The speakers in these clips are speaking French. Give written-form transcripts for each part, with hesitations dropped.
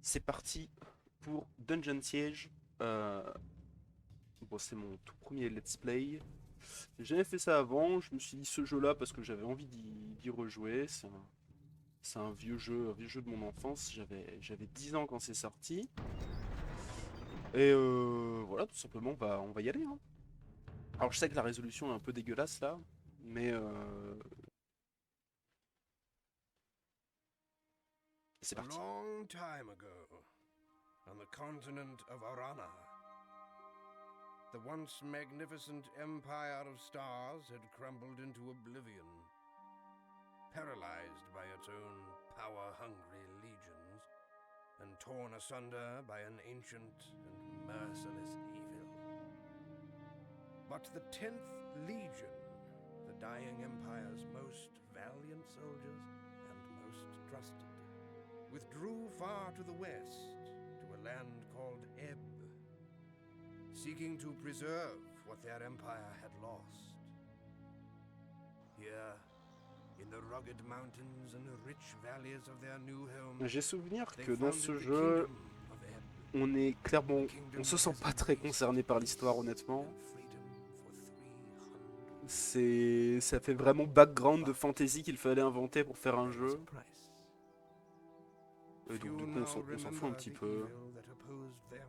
C'est parti pour Dungeon Siege. Euh, bon, c'est mon tout premier let's play. J'ai jamais fait ça avant. Je me suis dit ce jeu-là parce que j'avais envie d'y rejouer. C'est un vieux jeu de mon enfance. J'avais 10 ans quand c'est sorti. Et voilà, tout simplement, on va y aller, hein. Alors, je sais que la résolution est un peu dégueulasse là, mais c'est A parti. long time ago, on the continent of Arana, the once magnificent empire of stars had crumbled into oblivion, paralyzed by its own power-hungry legions, and torn asunder by an ancient and merciless evil. But the 10th Legion, the dying empire's most valiant soldiers and most trusted, withdrew far to the west, to a land called Ebb, seeking to preserve what their empire had lost. Here, in the rugged mountains and the rich valleys of their new home, J'ai souvenir they que dans founded ce the jeu, kingdom of Ebb, on est a clairement, on kingdom se that sent has pas très embraced concerné par peace l'histoire, honnêtement. and freedom for 300. Ça fait vraiment background de But fantasy qu'il fallait inventer pour faire un there is jeu. a price. Et donc Few du coup now on s'en fout un remember petit the peu. evil that opposed them.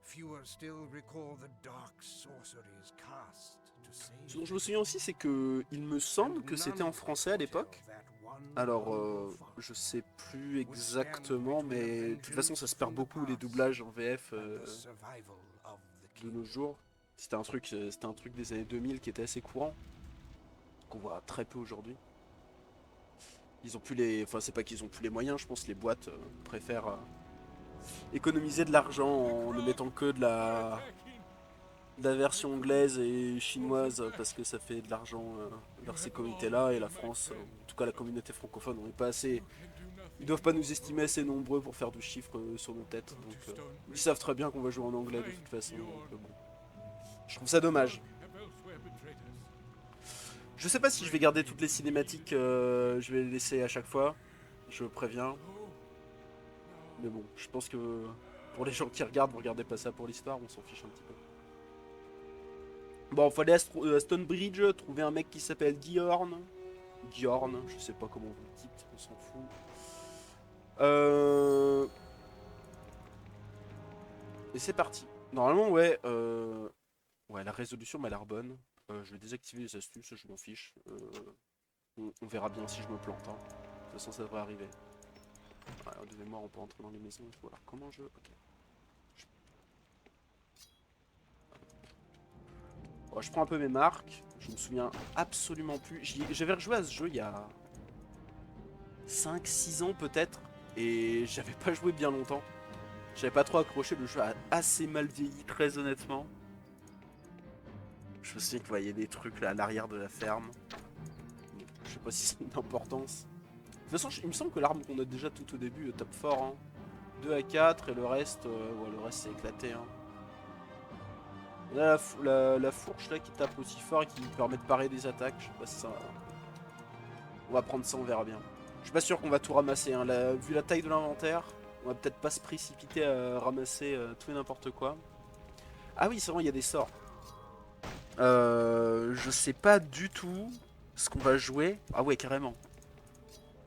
Fewer still recall the dark sorceries cast to save Ce dont je me them. souviens aussi, c'est que il me semble And que c'était none en français à foretell l'époque. that one Alors humble je farm sais plus would stand exactement, between a mais de toute façon ça vengeance se perd from the beaucoup les past doublages en VF and the survival of the de nos kingdom. jours. C'était un truc des années 2000 qui était assez courant, qu'on voit très peu aujourd'hui. Ils ont plus les, enfin c'est pas qu'ils ont plus les moyens, je pense que les boîtes préfèrent économiser de l'argent en ne mettant que de la version anglaise et chinoise parce que ça fait de l'argent vers ces communautés-là, et la France, en tout cas la communauté francophone, on n'est pas assez. Ils doivent pas nous estimer assez nombreux pour faire du chiffre sur nos têtes. Donc ils savent très bien qu'on va jouer en anglais de toute façon. Donc, bon. Je trouve ça dommage. Je sais pas si je vais garder toutes les cinématiques, je vais les laisser à chaque fois, je préviens. Mais bon, je pense que pour les gens qui regardent, vous regardez pas ça pour l'histoire, on s'en fiche un petit peu. Bon, fallait à Stonebridge trouver un mec qui s'appelle Giorn. Giorn, je sais pas comment vous le dites, on s'en fout. Et c'est parti. Normalement, ouais, ouais, la résolution m'a l'air bonne. Je vais désactiver les astuces, je m'en fiche. On verra bien si je me plante, hein. De toute façon, ça devrait arriver. Ouais, de mémoire, on peut entrer dans les maisons et tout. Alors, comment je... Ok. Bon, je prends un peu mes marques. Je me souviens absolument plus. J'avais rejoué à ce jeu il y a 5-6 ans peut-être. Et j'avais pas joué bien longtemps. J'avais pas trop accroché. Le jeu a assez mal vieilli, très honnêtement. Je me souviens qu'il voyait des trucs là à l'arrière de la ferme. Je sais pas si c'est une importance. De toute façon, il me semble que l'arme qu'on a déjà tout au début tape fort, hein. 2 à 4 et le reste, ouais, le reste c'est éclaté, hein. On a la fourche là qui tape aussi fort et qui nous permet de parer des attaques. Je sais pas si ça. On va prendre ça, on verra bien. Je suis pas sûr qu'on va tout ramasser, hein. Vu la taille de l'inventaire, on va peut-être pas se précipiter à ramasser tout et n'importe quoi. Ah oui, c'est vrai, il y a des sorts. Je sais pas du tout ce qu'on va jouer. Ah ouais, carrément.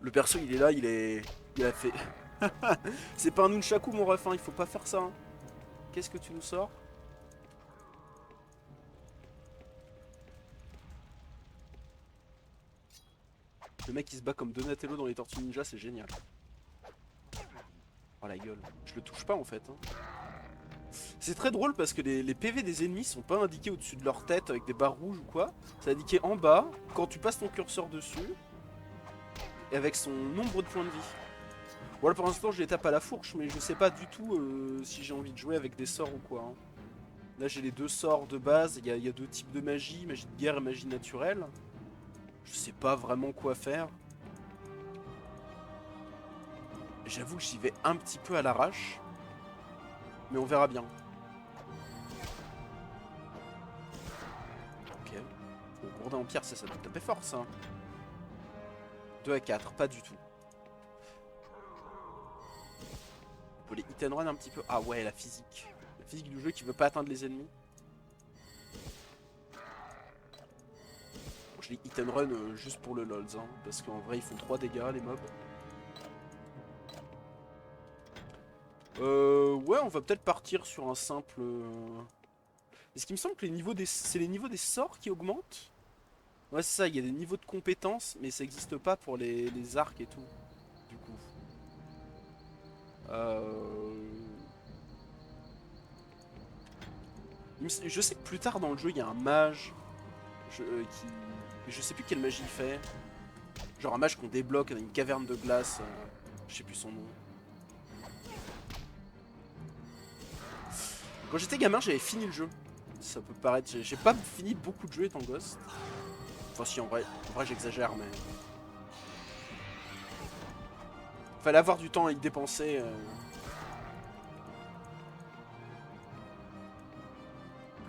Le perso, il est là, il a fait. C'est pas un nunchaku, mon ref, hein, il faut pas faire ça, hein. Qu'est-ce que tu nous sors? Le mec qui se bat comme Donatello dans les Tortues Ninja, c'est génial. Oh la gueule. Je le touche pas en fait, hein. C'est très drôle parce que les PV des ennemis sont pas indiqués au-dessus de leur tête avec des barres rouges ou quoi. C'est indiqué en bas quand tu passes ton curseur dessus et avec son nombre de points de vie. Voilà, pour l'instant je les tape à la fourche, mais je sais pas du tout si j'ai envie de jouer avec des sorts ou quoi, hein. Là j'ai les deux sorts de base, il y a deux types de magie, magie de guerre et magie naturelle. Je sais pas vraiment quoi faire. J'avoue que j'y vais un petit peu à l'arrache, mais on verra bien. Ok. Bon, Gourdin en pierre, ça doit taper fort ça. 2 à 4, pas du tout. On peut les hit and run un petit peu. Ah ouais, la physique. La physique du jeu qui veut pas atteindre les ennemis. Bon, je les hit and run juste pour le lols, hein, parce qu'en vrai ils font 3 dégâts les mobs. Ouais, on va peut-être partir sur un simple... Est-ce qu'il me semble que les niveaux c'est les niveaux des sorts qui augmentent? Ouais, c'est ça, il y a des niveaux de compétences, mais ça n'existe pas pour les arcs et tout, du coup. Je sais que plus tard dans le jeu, il y a un mage je sais plus quelle magie il fait. Genre un mage qu'on débloque dans une caverne de glace, je sais plus son nom. Quand j'étais gamin, j'avais fini le jeu. Ça peut paraître... J'ai pas fini beaucoup de jeux étant Ghost. Enfin si, en vrai j'exagère, mais... Fallait avoir du temps à y dépenser.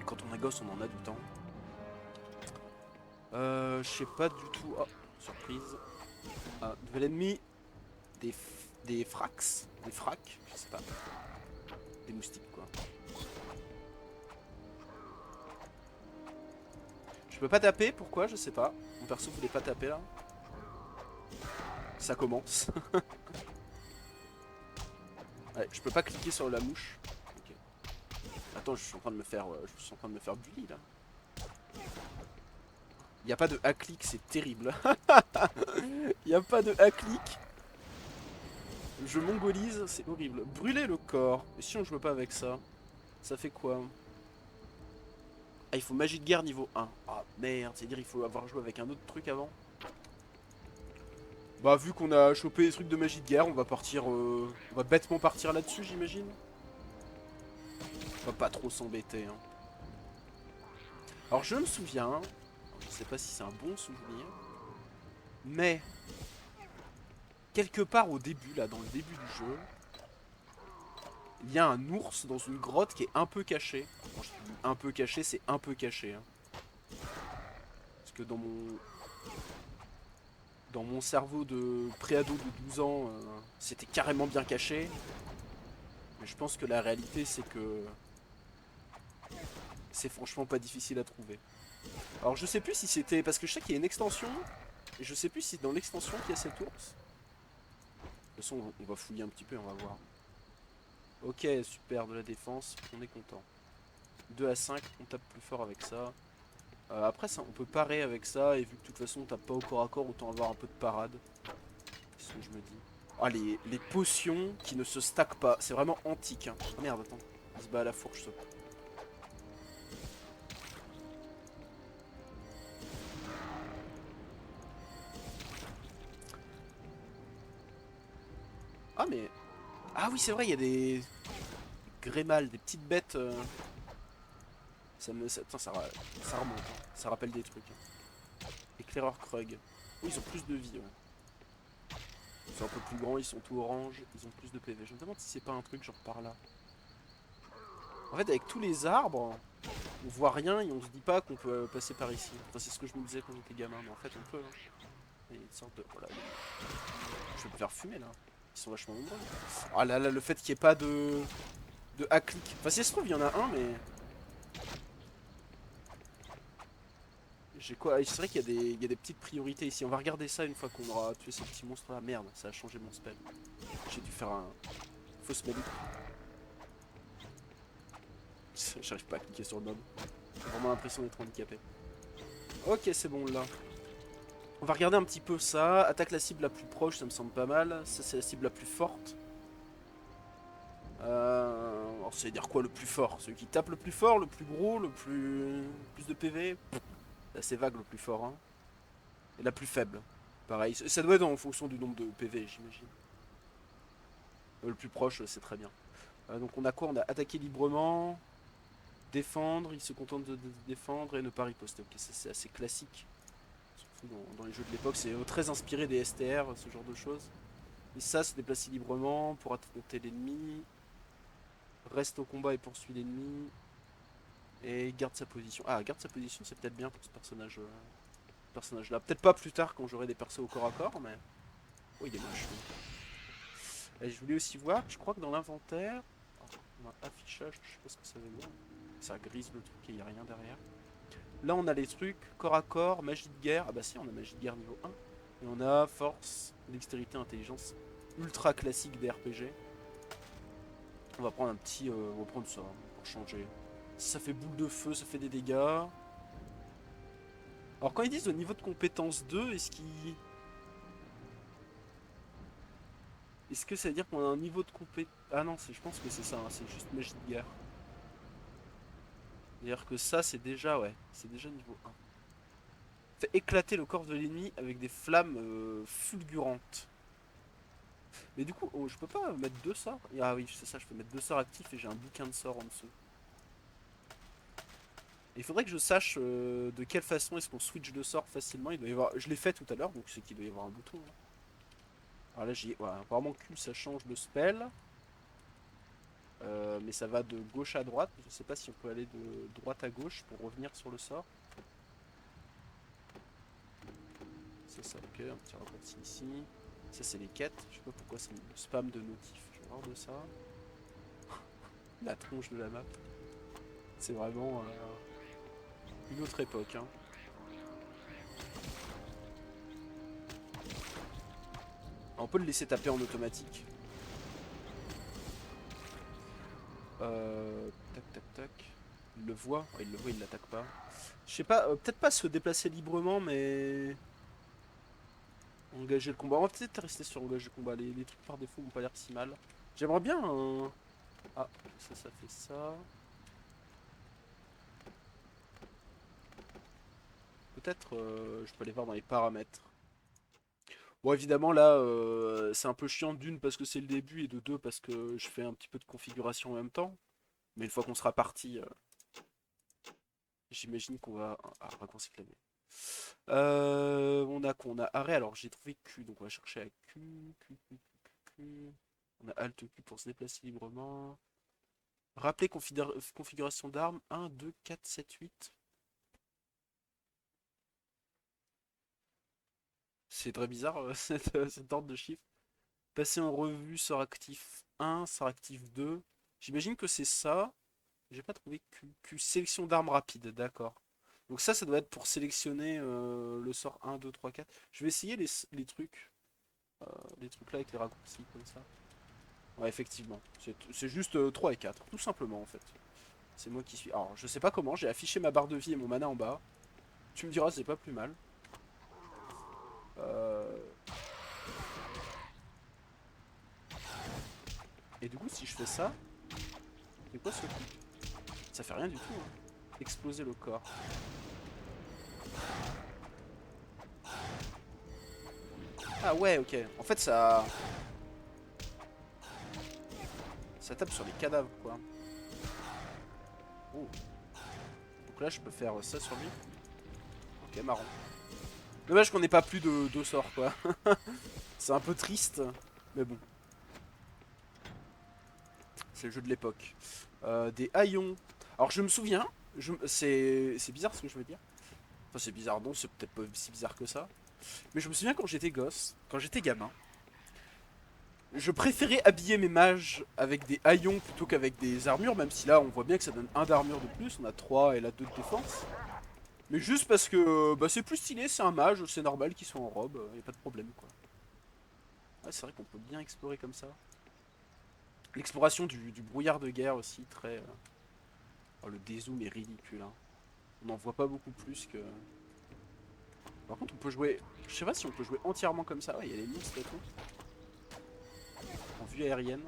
Quand on a Ghost, on en a du temps. Je sais pas du tout... Oh, surprise. Ah, nouvel ennemi. Des frax. Des fracs, je sais pas. Des moustiques, quoi. Je peux pas taper, pourquoi? Je sais pas. Mon perso voulait pas taper là. Ça commence. Ouais, je peux pas cliquer sur la mouche. Okay. Attends, je suis en train de me faire bully là. Y a pas de hack-click, c'est terrible. Y a pas de hack-click. Je mongolise, c'est horrible. Brûler le corps. Et si on joue pas avec ça, ça fait quoi? Ah, il faut magie de guerre niveau 1. Ah merde, c'est-à-dire il faut avoir joué avec un autre truc avant. Bah vu qu'on a chopé des trucs de magie de guerre, on va partir... on va bêtement partir là-dessus, j'imagine. On va pas trop s'embêter. Hein. Alors je me souviens, je sais pas si c'est un bon souvenir, mais quelque part au début, là, dans le début du jeu, il y a un ours dans une grotte qui est un peu caché. Quand je dis un peu caché, c'est un peu caché. Hein. Parce que dans mon cerveau de préado de 12 ans, c'était carrément bien caché. Mais je pense que la réalité, c'est que c'est franchement pas difficile à trouver. Alors je sais plus si c'était... Parce que je sais qu'il y a une extension, et je sais plus si c'est dans l'extension qu'il y a cet ours. De toute façon, on va fouiller un petit peu, on va voir. Ok, super, de la défense, on est content. 2 à 5, on tape plus fort avec ça. Après, ça, on peut parer avec ça, et vu que de toute façon on tape pas au corps à corps, autant avoir un peu de parade. C'est ce que je me dis. Ah, les potions qui ne se stackent pas, c'est vraiment antique. Hein. Oh, merde, attends, il se bat à la fourche, ça. Ah, mais... Ah oui, c'est vrai, il y a des... Grémals, des petites bêtes... Ça remonte, hein. Ça rappelle des trucs. Hein. Éclaireur Krug. Oui, ils ont plus de vie. Ouais. Ils sont un peu plus grands, ils sont tout orange, ils ont plus de PV. Je me demande si c'est pas un truc genre par là. En fait, avec tous les arbres, on voit rien et on se dit pas qu'on peut passer par ici. Enfin, c'est ce que je me disais quand j'étais gamin, mais en fait, on peut. Hein. Il y a une sorte de... Voilà. Je vais me faire fumer là. Ils sont vachement nombreux. Ah là là, le fait qu'il n'y ait pas de hack-click. Enfin, si ça se trouve, il y en a un, mais... J'ai quoi? C'est vrai qu'il y a des petites priorités ici. On va regarder ça une fois qu'on aura tué ces petits monstres là. Merde, ça a changé mon spell. J'ai dû faire un faux spell. J'arrive pas à cliquer sur le mob. J'ai vraiment l'impression d'être handicapé. Ok, c'est bon là. On va regarder un petit peu ça. Attaque la cible la plus proche, ça me semble pas mal. Ça, c'est la cible la plus forte. Alors, ça veut dire quoi le plus fort? Celui qui tape le plus fort, le plus gros, le plus de PV? C'est assez vague le plus fort. Hein. Et la plus faible. Pareil, ça doit être en fonction du nombre de PV, j'imagine. Le plus proche, c'est très bien. Donc on a quoi? On a attaqué librement, défendre, il se contente de défendre et ne pas riposter. Ok, c'est assez classique. Surtout dans les jeux de l'époque, c'est très inspiré des STR, ce genre de choses. Et ça, se déplacer librement pour affronter l'ennemi. Reste au combat et poursuit l'ennemi. Et garde sa position. Ah, garde sa position, c'est peut-être bien pour ce personnage là. Peut-être pas plus tard quand j'aurai des persos au corps à corps, mais... Oh, il est moche. Et je voulais aussi voir, je crois que dans l'inventaire, on a affichage, je sais pas ce que ça veut dire. Ça grise le truc et il n'y a rien derrière. Là on a les trucs, corps à corps, magie de guerre. Ah bah si, on a magie de guerre niveau 1. Et on a force, dextérité, intelligence, ultra classique des RPG. On va prendre un petit, on va prendre ça hein, pour changer. Si ça fait boule de feu, ça fait des dégâts. Alors quand ils disent au niveau de compétence 2, est-ce que ça veut dire qu'on a un niveau de compétence... Ah non, je pense que c'est ça, hein, c'est juste magie de guerre. C'est-à-dire que ça, c'est déjà, ouais, c'est déjà niveau 1. Fait éclater le corps de l'ennemi avec des flammes fulgurantes. Mais du coup, oh, je peux pas mettre deux sorts. Ah oui, c'est ça, je peux mettre deux sorts actifs et j'ai un bouquin de sorts en dessous. Il faudrait que je sache de quelle façon est-ce qu'on switch de sort facilement. Il doit y avoir... Je l'ai fait tout à l'heure, donc c'est qu'il doit y avoir un bouton. Hein. Alors là, j'ai... Ouais, apparemment, Q, ça change de spell. Mais ça va de gauche à droite. Je sais pas si on peut aller de droite à gauche pour revenir sur le sort. C'est ça, ok, un petit raccourci ici. Ça, c'est les quêtes. Je sais pas pourquoi c'est le spam de notif. Je vais voir de ça. La tronche de la map. C'est vraiment une autre époque. Hein. On peut le laisser taper en automatique. Tac tac tac. Il le voit. Ouais, il le voit, il l'attaque pas. Je sais pas, peut-être pas se déplacer librement, mais... Engager le combat. On va peut-être rester sur engager le combat. Les trucs par défaut vont pas l'air si mal. J'aimerais bien un... Ah, ça fait ça. Peut-être je peux aller voir dans les paramètres. Bon évidemment là c'est un peu chiant d'une parce que c'est le début et de deux parce que je fais un petit peu de configuration en même temps. Mais une fois qu'on sera parti, j'imagine qu'on va... Ah, raccourci clavier. On a quoi? On a arrêt, alors j'ai trouvé Q, donc on va chercher à Q. On a Alt Q pour se déplacer librement. Rappeler configuration d'armes 1, 2, 4, 7, 8. C'est très bizarre cet ordre de chiffres. Passer en revue sort actif 1, sort actif 2. J'imagine que c'est ça. J'ai pas trouvé Q. Sélection d'armes rapide, d'accord. Donc ça doit être pour sélectionner le sort 1, 2, 3, 4. Je vais essayer les trucs. Les trucs là avec les raccourcis comme ça. Ouais, effectivement. C'est juste 3 et 4, tout simplement en fait. C'est moi qui suis... Alors, je sais pas comment, j'ai affiché ma barre de vie et mon mana en bas. Tu me diras, c'est pas plus mal. Et du coup, si je fais ça... C'est quoi ce truc? Ça fait rien du tout. Hein. Exploser le corps. Ah ouais, ok. En fait, ça... Ça tape sur les cadavres, quoi. Oh. Donc là, je peux faire ça sur lui. Ok, marrant. Dommage qu'on n'ait pas plus de deux sorts, quoi. C'est un peu triste, mais bon. C'est le jeu de l'époque. Des haillons. Alors, je me souviens... C'est bizarre ce que je veux dire. Enfin, c'est bizarre, non, c'est peut-être pas si bizarre que ça. Mais je me souviens quand j'étais gosse, quand j'étais gamin, je préférais habiller mes mages avec des haillons plutôt qu'avec des armures, même si là on voit bien que ça donne 1 d'armure de plus, on a 3 et là 2 de défense. Mais juste parce que bah, c'est plus stylé, c'est un mage, c'est normal qu'ils soient en robe, y a pas de problème quoi. Ouais, c'est vrai qu'on peut bien explorer comme ça. L'exploration du brouillard de guerre aussi, très... Oh, le dézoom est ridicule, hein. On n'en voit pas beaucoup plus que... Par contre on peut jouer... Je sais pas si on peut jouer entièrement comme ça, ouais, il y a les monstres et tout. En vue aérienne.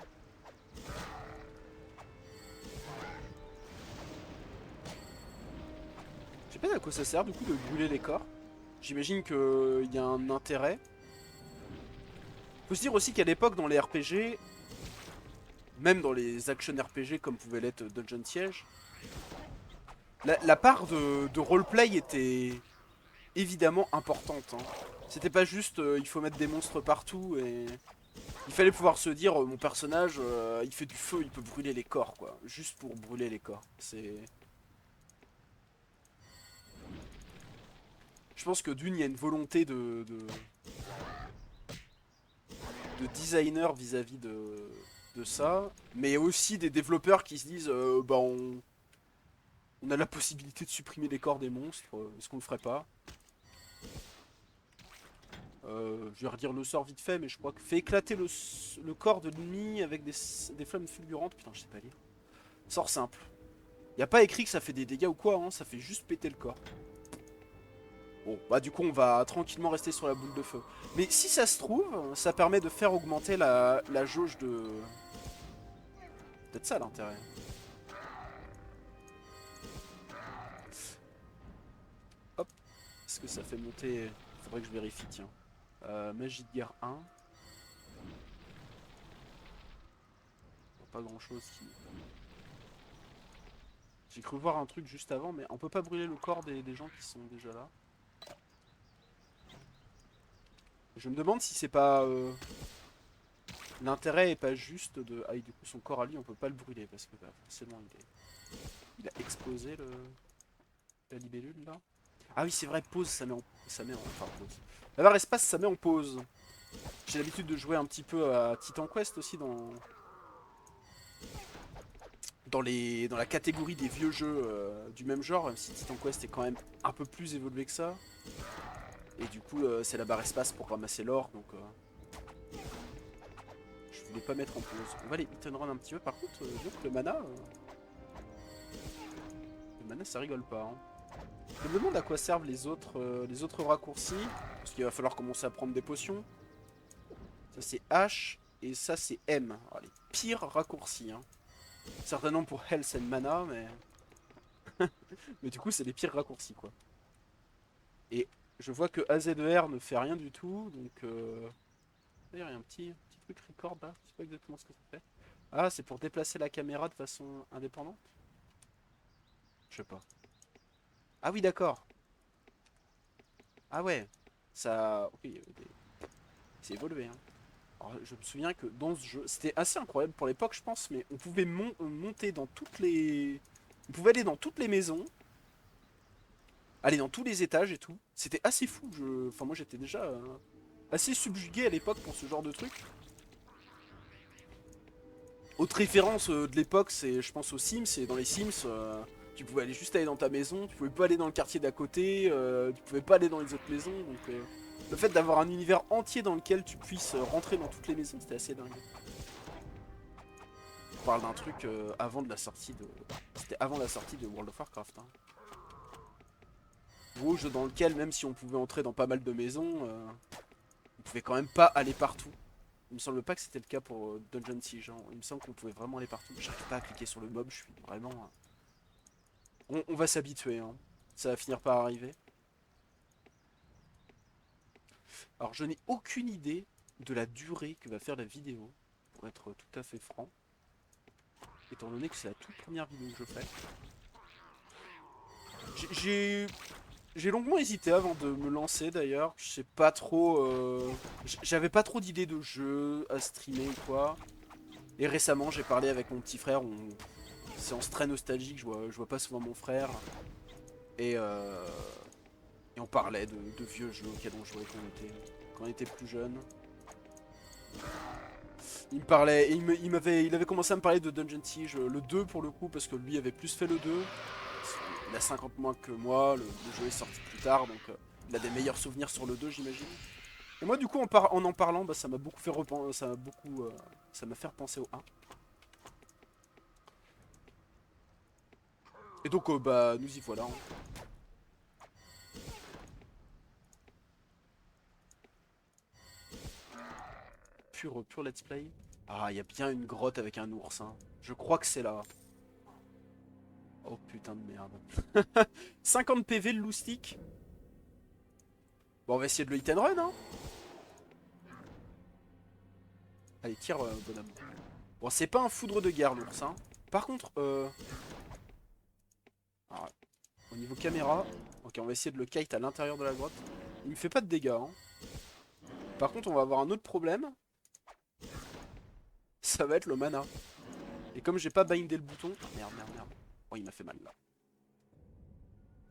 Je sais pas à quoi ça sert du coup de brûler les corps. J'imagine qu'il y a un intérêt. Faut se dire aussi qu'à l'époque dans les RPG, même dans les action RPG comme pouvait l'être Dungeon Siege, la part de roleplay était évidemment importante. Hein. C'était pas juste il faut mettre des monstres partout et... Il fallait pouvoir se dire mon personnage il fait du feu, il peut brûler les corps quoi. Juste pour brûler les corps. C'est... Je pense que d'une il y a une volonté de de designers vis-à-vis de ça, mais aussi des développeurs qui se disent bah on a la possibilité de supprimer les corps des monstres, est-ce qu'on le ferait pas? Je vais redire le sort vite fait, mais je crois que fait éclater le corps de l'ennemi avec des flammes fulgurantes. Putain, je sais pas lire. Sort simple. Y a pas écrit que ça fait des dégâts ou quoi, hein, ça fait juste péter le corps. Bon, bah du coup on va tranquillement rester sur la boule de feu. Mais si ça se trouve, ça permet de faire augmenter la jauge de... Peut-être ça l'intérêt. Hop. Est-ce que ça fait monter... Faudrait que je vérifie, tiens. Magie de guerre 1. Pas grand chose qui... J'ai cru voir un truc juste avant, mais on peut pas brûler le corps des gens qui sont déjà là. Je me demande si c'est pas... L'intérêt est pas juste de... Ah, et du coup son corps à lui on peut pas le brûler parce que bah, forcément il a explosé la libellule là. Ah oui c'est vrai, pause ça met en... Enfin pause. La barre espace ça met en pause. J'ai l'habitude de jouer un petit peu à Titan Quest aussi dans la catégorie des vieux jeux du même genre, même si Titan Quest est quand même un peu plus évolué que ça. Et du coup c'est la barre espace pour ramasser l'or donc... Je voulais pas mettre en pause. On va les hit and run un petit peu. Par contre, je vois que le mana ça rigole pas. Hein. Je me demande à quoi servent les autres raccourcis. Parce qu'il va falloir commencer à prendre des potions. Ça c'est H et ça c'est M. Alors, les pires raccourcis. Hein. Certainement pour Health and Mana, mais... mais du coup c'est les pires raccourcis quoi. Et je vois que AZER ne fait rien du tout. Donc... D'ailleurs il y a un petit truc record là. Je sais pas exactement ce que ça fait. Ah c'est pour déplacer la caméra de façon indépendante. Je sais pas. Ah oui, d'accord. Ah ouais. Ça... Ok, c'est évolué. Hein. Alors, je me souviens que dans ce jeu, c'était assez incroyable pour l'époque, je pense, mais on pouvait monter dans toutes les... On pouvait aller dans toutes les maisons, aller dans tous les étages et tout. C'était assez fou. Enfin, moi, j'étais déjà assez subjugué à l'époque pour ce genre de truc. Autre référence de l'époque, c'est, je pense, aux Sims. Et dans les Sims, tu pouvais aller juste aller dans ta maison, tu pouvais pas aller dans le quartier d'à côté, tu pouvais pas aller dans les autres maisons. Donc, le fait d'avoir un univers entier dans lequel tu puisses rentrer dans toutes les maisons, c'était assez dingue. On parle d'un truc avant de la sortie de... C'était avant la sortie de World of Warcraft. Hein. Gros jeu dans lequel, même si on pouvait entrer dans pas mal de maisons, on pouvait quand même pas aller partout. Il me semble pas que c'était le cas pour Dungeon Siege. Hein. Il me semble qu'on pouvait vraiment aller partout. J'arrive pas à cliquer sur le mob, je suis vraiment... On va s'habituer, hein. Ça va finir par arriver. Alors je n'ai aucune idée de la durée que va faire la vidéo, pour être tout à fait franc. Étant donné que c'est la toute première vidéo que je fais. J'ai longuement hésité avant de me lancer d'ailleurs. Je sais pas trop... J'avais pas trop d'idées de jeux à streamer ou quoi. Et récemment j'ai parlé avec mon petit frère. C'est en très nostalgique, je vois pas souvent mon frère. Et on parlait de vieux jeux auxquels on jouait quand on était plus jeune. Il me parlait, il avait commencé à me parler de Dungeon Siege, le 2 pour le coup, parce que lui avait plus fait le 2. Il a 50 moins que moi, le jeu est sorti plus tard, donc il a des meilleurs souvenirs sur le 2 j'imagine. Et moi du coup en parlant, bah, ça m'a beaucoup fait repenser, ça m'a fait repenser au 1. Et donc bah nous y voilà. Hein. Pur let's play. Ah, il y a bien une grotte avec un ours. Hein. Je crois que c'est là. Oh putain de merde. 50 PV le loustic. Bon, on va essayer de le hit and run, hein. Allez, tire, bonhomme. Bon, c'est pas un foudre de guerre, l'ours, hein. Par contre, alors, au niveau caméra, ok, on va essayer de le kite à l'intérieur de la grotte. Il me fait pas de dégâts, hein. Par contre, on va avoir un autre problème. Ça va être le mana. Et comme j'ai pas bindé le bouton... Merde. Oh, il m'a fait mal, là.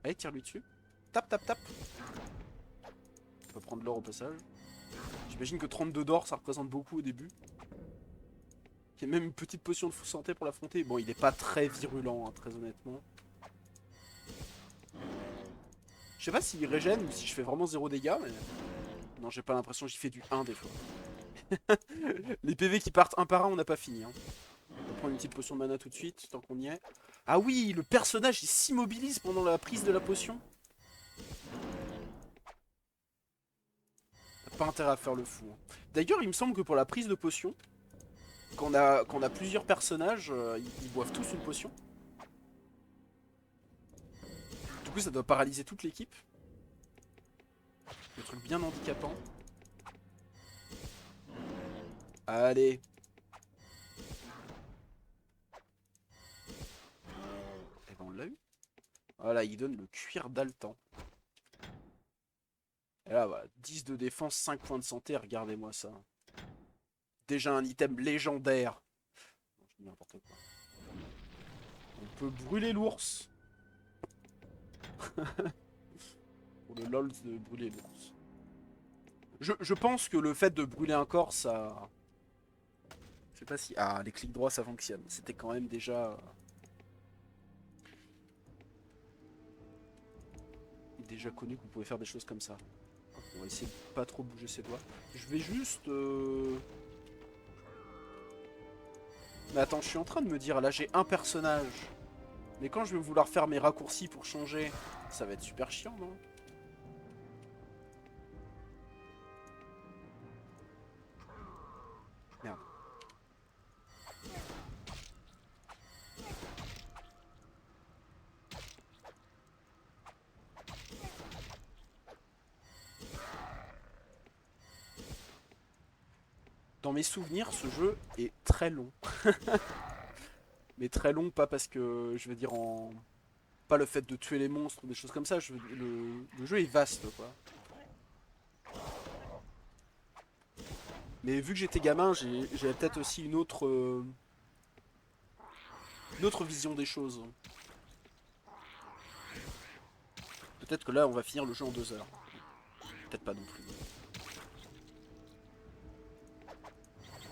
Allez, tire-lui dessus. Tape. On peut prendre l'or au passage. J'imagine que 32 d'or, ça représente beaucoup au début. Il y a même une petite potion de santé pour l'affronter. Bon, il est pas très virulent, hein, très honnêtement. Je sais pas s'il régène ou si je fais vraiment 0 dégâts, mais... Non, j'ai pas l'impression que j'y fais du 1 des fois. Les PV qui partent un par un, on n'a pas fini. Hein. On va prendre une petite potion de mana tout de suite, tant qu'on y est. Ah oui, le personnage, il s'immobilise pendant la prise de la potion. T'as pas intérêt à faire le fou. Hein. D'ailleurs, il me semble que pour la prise de potion, quand on a plusieurs personnages, ils boivent tous une potion. Du coup, ça doit paralyser toute l'équipe. Le truc bien handicapant. Allez. Eh ben, on l'a eu. Voilà, il donne le cuir d'Altan. Et là, voilà, 10 de défense, 5 points de santé, regardez-moi ça. Déjà un item légendaire. Non, je dis n'importe quoi. On peut brûler l'ours. Pour le lol de brûler l'ours. Je pense que le fait de brûler un corps, ça... Je sais pas si... Ah, les clics droits, ça fonctionne. C'était quand même déjà... Déjà connu qu'on pouvait faire des choses comme ça. On va essayer de pas trop bouger ses doigts. Je vais juste... Mais attends, je suis en train de me dire, là j'ai un personnage. Mais quand je vais vouloir faire mes raccourcis pour changer, ça va être super chiant, non? Merde. Dans mes souvenirs, ce jeu est très long. Mais très long, pas parce que, je veux dire, en... Pas le fait de tuer les monstres ou des choses comme ça, le jeu est vaste, quoi. Mais vu que j'étais gamin, j'ai peut-être aussi une autre vision des choses. Peut-être que là, on va finir le jeu en 2 heures. Peut-être pas non plus.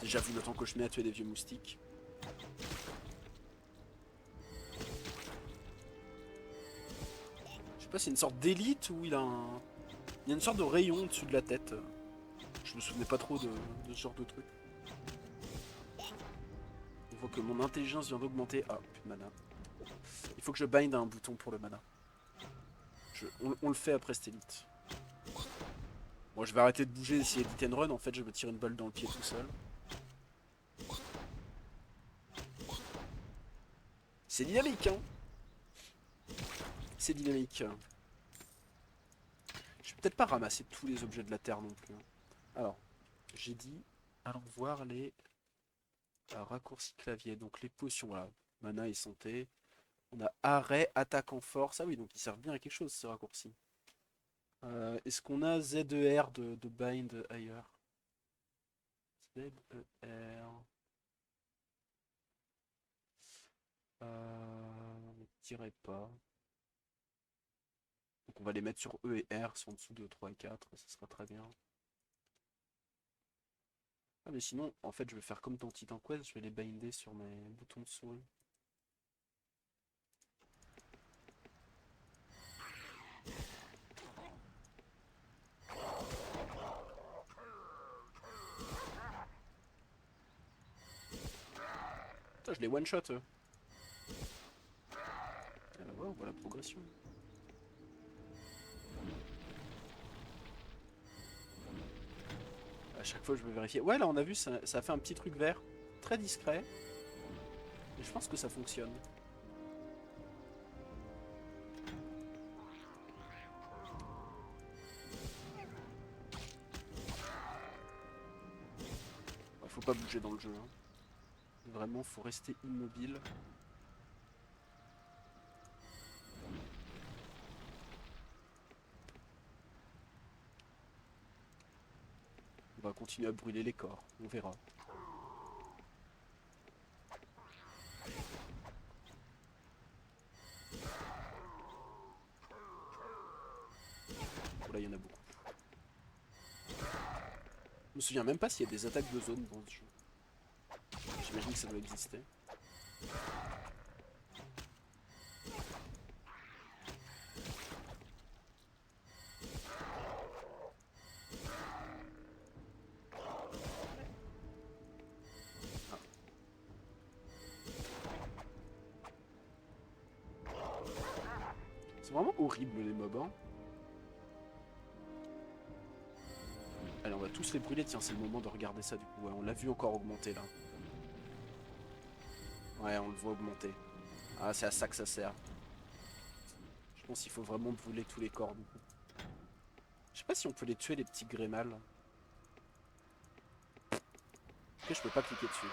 Déjà vu le temps que je mets à tuer des vieux moustiques. Je sais pas, c'est une sorte d'élite ou il a un... Il y a une sorte de rayon au-dessus de la tête. Je me souvenais pas trop de ce genre de truc. On voit que mon intelligence vient d'augmenter. Ah, plus de mana. Il faut que je bind un bouton pour le mana. On le fait après cette élite. Bon, je vais arrêter de bouger et essayer d'hit and run. En fait, je me tire une balle dans le pied tout seul. C'est dynamique, hein. C'est dynamique. Je vais peut-être pas ramasser tous les objets de la Terre non plus. Alors, j'ai dit, allons voir les raccourcis clavier. Donc les potions, voilà. Mana et santé. On a arrêt, attaque en force. Ah oui, donc ils servent bien à quelque chose, ces raccourcis. Est-ce qu'on a ZER de bind ailleurs? ZER. On dirait pas. Donc on va les mettre sur E et R, sont en dessous de 3 et 4, ça sera très bien. Ah mais sinon, en fait je vais faire comme dans Titan Quest, je vais les binder sur mes boutons de souris. Putain, je les one shot eux. Ouais, on voit la progression. À chaque fois je vais vérifier. Ouais là on a vu, ça a fait un petit truc vert. Très discret. Et je pense que ça fonctionne. Ouais, faut pas bouger dans le jeu. Hein. Vraiment, faut rester immobile. On va continuer à brûler les corps, on verra. Oh là, il y en a beaucoup. me souviens même pas s'il y a des attaques de zone dans ce jeu. J'imagine que ça doit exister. C'est vraiment horrible les mobs, hein. Allez, on va tous les brûler. Tiens, c'est le moment de regarder ça du coup. Ouais, on l'a vu encore augmenter là. Ouais, on le voit augmenter. Ah, c'est à ça que ça sert. Je pense qu'il faut vraiment brûler tous les corps du coup. Je sais pas si on peut les tuer les petits grémals. Ok, je peux pas cliquer dessus.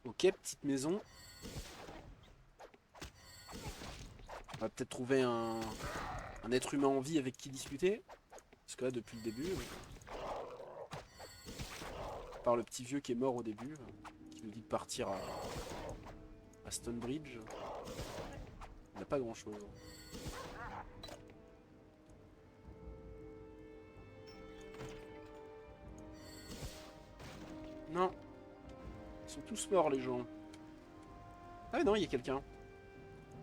Ok, petite maison. On va peut-être trouver un être humain en vie avec qui discuter. Parce que là, depuis le début... Par le petit vieux qui est mort au début, qui nous dit de partir à Stonebridge. Il n'a pas grand chose. Non. Ils sont tous morts les gens. Ah non, il y a quelqu'un.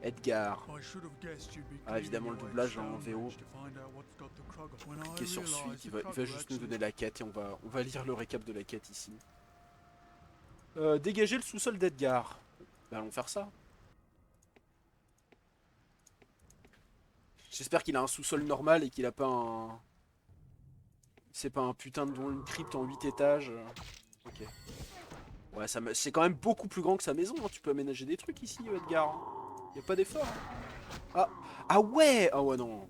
Edgar. Ah évidemment le doublage en VO. Cliquez sur suite, il va juste nous donner la quête et on va lire le récap de la quête ici. Dégager le sous-sol d'Edgar. Bah allons faire ça. J'espère qu'il a un sous-sol normal et qu'il a pas un... C'est pas un putain de une crypte en 8 étages. Ok. Ouais, c'est quand même beaucoup plus grand que sa maison, hein. Tu peux aménager des trucs ici, Edgar. Y a pas d'effort. Ah. Ah ouais. Ah ouais, non.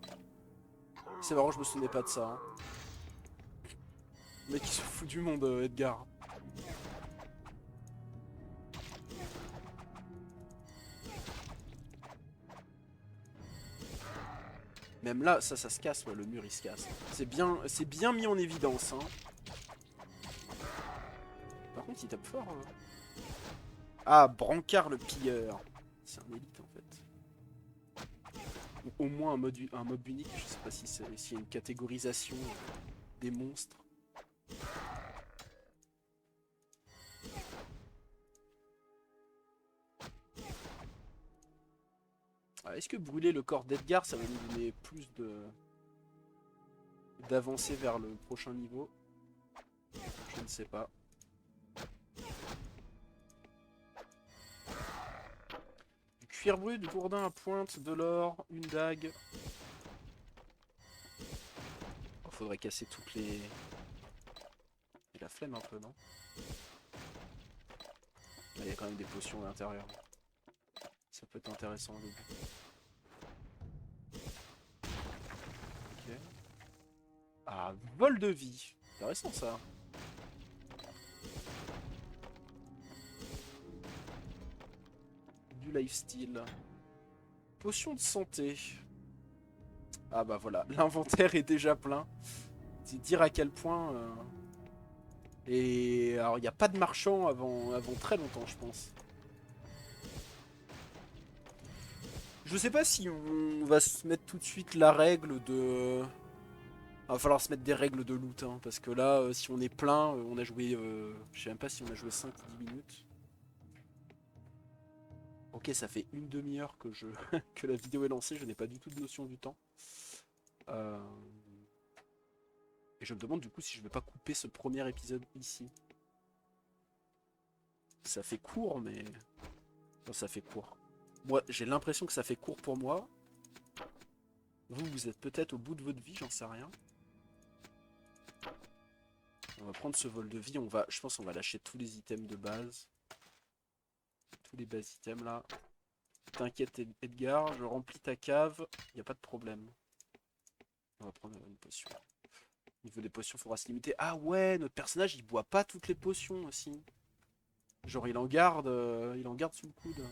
C'est marrant, je me souvenais pas de ça. Hein. Le mec, il se fout du monde, Edgar. Même là, ça se casse, ouais, le mur il se casse. C'est bien mis en évidence, hein. Par contre, il tape fort. Hein. Ah, Brancard le pilleur. C'est un élite en fait. Ou au moins un mob unique, je sais pas si s'il y a une catégorisation des monstres. Ah, est-ce que brûler le corps d'Edgar, ça va nous donner plus d'avancer vers le prochain niveau? Je ne sais pas. Du cuir brut, du gourdin à pointe, de l'or, une dague. Oh, faudrait casser toutes les... Et la flemme un peu, non? Il y a quand même des potions à l'intérieur. Ça peut être intéressant au début. Ok. Ah, vol de vie. Intéressant ça. Du lifestyle. Potion de santé. Ah bah voilà, l'inventaire est déjà plein. C'est dire à quel point... Et alors il n'y a pas de marchand avant très longtemps je pense. Je sais pas si on va se mettre tout de suite la règle de... Va falloir se mettre des règles de loot, hein, parce que là, si on est plein, on a joué... je sais même pas si on a joué 5 ou 10 minutes. Ok, ça fait une demi-heure que que la vidéo est lancée, je n'ai pas du tout de notion du temps. Et je me demande du coup si je vais pas couper ce premier épisode ici. Ça fait court, mais... Non, ça fait court. Moi, j'ai l'impression que ça fait court pour moi. Vous êtes peut-être au bout de votre vie, j'en sais rien. On va prendre ce vol de vie, je pense qu'on va lâcher tous les items de base. Tous les bases items là. T'inquiète Edgar, je remplis ta cave, y a pas de problème. On va prendre une potion. Au niveau des potions, faudra se limiter. Ah ouais, notre personnage il boit pas toutes les potions aussi. Genre il en garde sous le coude.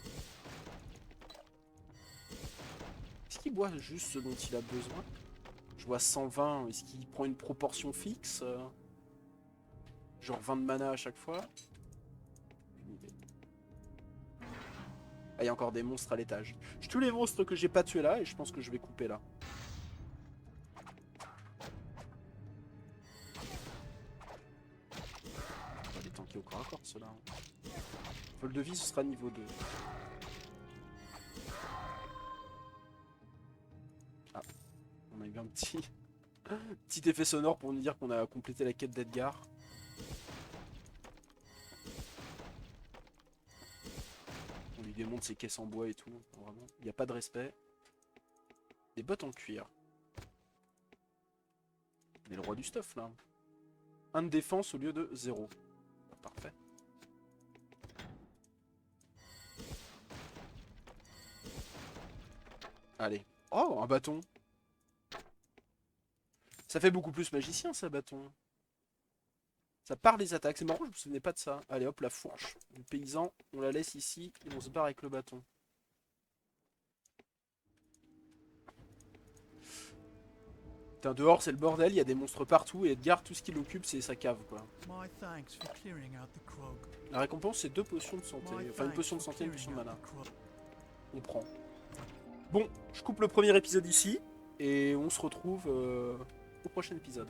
Est-ce qu'il boit juste ce dont il a besoin? Je vois 120, est-ce qu'il prend une proportion fixe genre 20 de mana à chaque fois? Ah, il y a encore des monstres à l'étage. Je tue les monstres que j'ai pas tués là et je pense que je vais couper là. On va les tanker au corps à corps ceux-là. Vol de vie ce sera niveau 2. Ah, on a eu un petit effet sonore pour nous dire qu'on a complété la quête d'Edgar. On lui démonte ses caisses en bois et tout. Vraiment, il n'y a pas de respect. Des bottes en cuir. On est le roi du stuff là. 1 de défense au lieu de 0. Parfait. Allez. Oh, un bâton. Ça fait beaucoup plus magicien ça, bâton. Ça part les attaques. C'est marrant, je me souvenais pas de ça. Allez hop, la fourche. Le paysan, on la laisse ici et on se barre avec le bâton. Putain, dehors c'est le bordel, il y a des monstres partout et Edgar, tout ce qu'il occupe c'est sa cave quoi. La récompense c'est 2 potions de santé. Enfin une potion de santé et une potion de mana. On prend. Bon, je coupe le premier épisode ici et on se retrouve au prochain épisode.